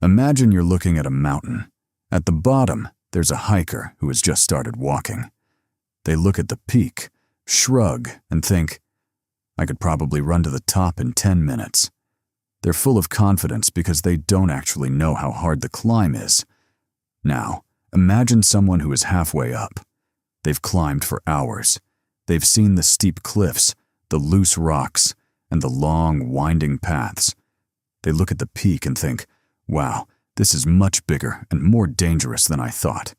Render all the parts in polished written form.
Imagine you're looking at a mountain. At the bottom, there's a hiker who has just started walking. They look at the peak, shrug, and think, I could probably run to the top in 10 minutes. They're full of confidence because they don't actually know how hard the climb is. Now, imagine someone who is halfway up. They've climbed for hours. They've seen the steep cliffs, the loose rocks, and the long, winding paths. They look at the peak and think, wow, this is much bigger and more dangerous than I thought.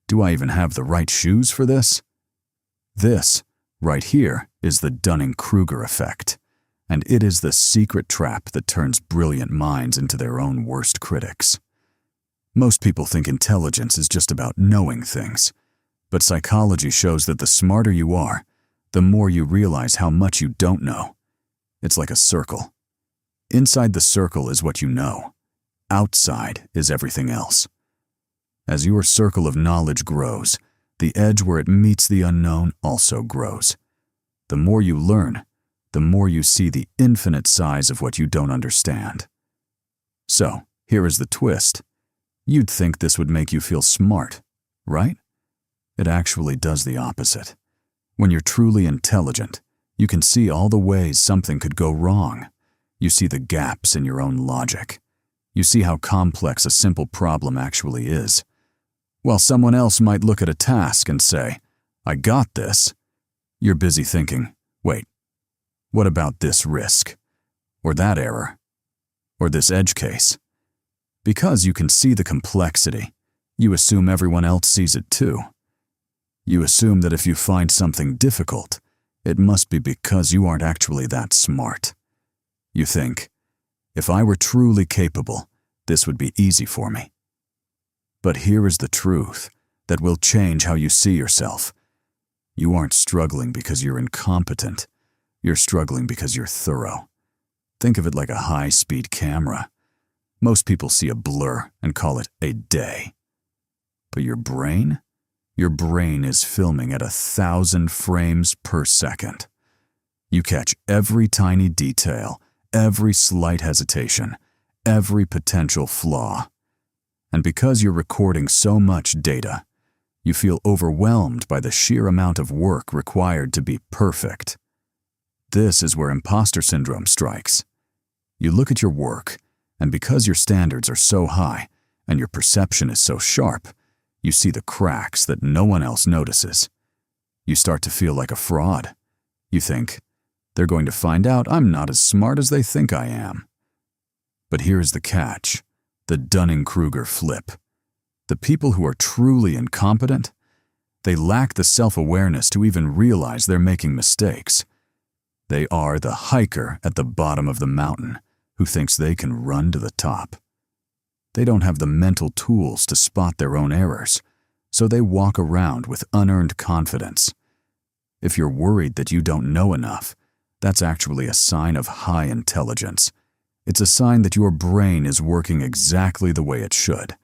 Do I even have the right shoes for this? This, right here, is the Dunning-Kruger effect, and it is the secret trap that turns brilliant minds into their own worst critics. Most people think intelligence is just about knowing things, but psychology shows that the smarter you are, the more you realize how much you don't know. It's like a circle. Inside the circle is what you know. Outside is everything else. As your circle of knowledge grows, the edge where it meets the unknown also grows. The more you learn, the more you see the infinite size of what you don't understand. So, here is the twist. You'd think this would make you feel smart, right? It actually does the opposite. When you're truly intelligent, you can see all the ways something could go wrong. You see the gaps in your own logic. You see how complex a simple problem actually is. While someone else might look at a task and say, I got this, you're busy thinking, wait, what about this risk? Or that error? Or this edge case? Because you can see the complexity, you assume everyone else sees it too. You assume that if you find something difficult, it must be because you aren't actually that smart. You think, if I were truly capable, this would be easy for me. But here is the truth that will change how you see yourself. You aren't struggling because you're incompetent. You're struggling because you're thorough. Think of it like a high-speed camera. Most people see a blur and call it a day. But your brain is filming at 1,000 frames per second. You catch every tiny detail, every slight hesitation, every potential flaw. And because you're recording so much data, you feel overwhelmed by the sheer amount of work required to be perfect. This is where imposter syndrome strikes. You look at your work, and because your standards are so high and your perception is so sharp, you see the cracks that no one else notices. You start to feel like a fraud. You think, they're going to find out I'm not as smart as they think I am. But here's the catch, the Dunning-Kruger flip. The people who are truly incompetent, they lack the self-awareness to even realize they're making mistakes. They are the hiker at the bottom of the mountain who thinks they can run to the top. They don't have the mental tools to spot their own errors, so they walk around with unearned confidence. If you're worried that you don't know enough, that's actually a sign of high intelligence. It's a sign that your brain is working exactly the way it should,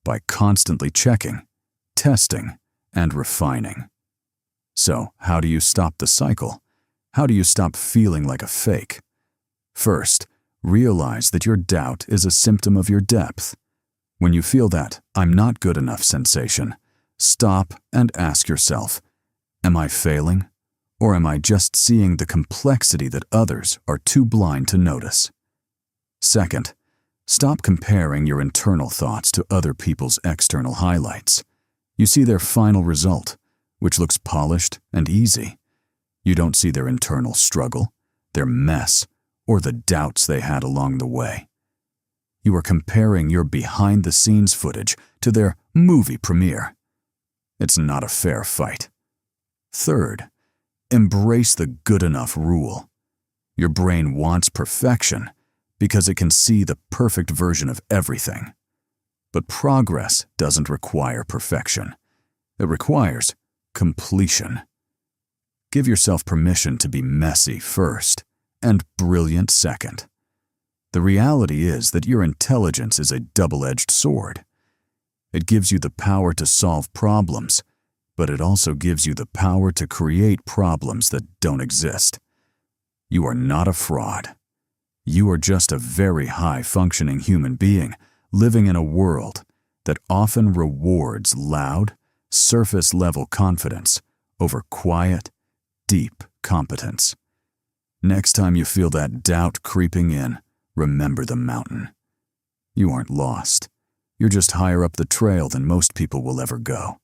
by constantly checking, testing, and refining. So, how do you stop the cycle? How do you stop feeling like a fake? First, realize that your doubt is a symptom of your depth. When you feel that "I'm not good enough" sensation, stop and ask yourself, am I failing? Or am I just seeing the complexity that others are too blind to notice? Second, stop comparing your internal thoughts to other people's external highlights. You see their final result, which looks polished and easy. You don't see their internal struggle, their mess, or the doubts they had along the way. You are comparing your behind-the-scenes footage to their movie premiere. It's not a fair fight. Third, embrace the good enough rule. Your brain wants perfection because it can see the perfect version of everything. But progress doesn't require perfection. It requires completion. Give yourself permission to be messy first and brilliant second. The reality is that your intelligence is a double-edged sword. It gives you the power to solve problems, but it also gives you the power to create problems that don't exist. You are not a fraud. You are just a very high-functioning human being living in a world that often rewards loud, surface-level confidence over quiet, deep competence. Next time you feel that doubt creeping in, remember the mountain. You aren't lost. You're just higher up the trail than most people will ever go.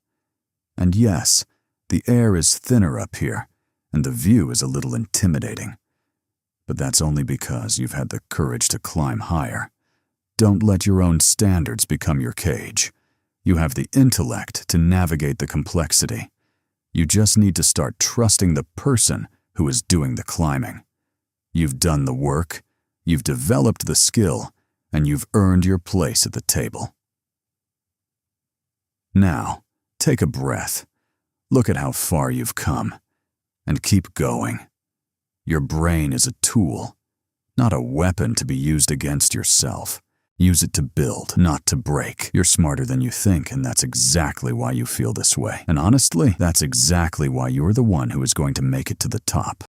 And yes, the air is thinner up here, and the view is a little intimidating. But that's only because you've had the courage to climb higher. Don't let your own standards become your cage. You have the intellect to navigate the complexity. You just need to start trusting the person who is doing the climbing. You've done the work, you've developed the skill, and you've earned your place at the table. Now, take a breath. Look at how far you've come, and keep going. Your brain is a tool, not a weapon to be used against yourself. Use it to build, not to break. You're smarter than you think, and that's exactly why you feel this way. And honestly, that's exactly why you're the one who is going to make it to the top.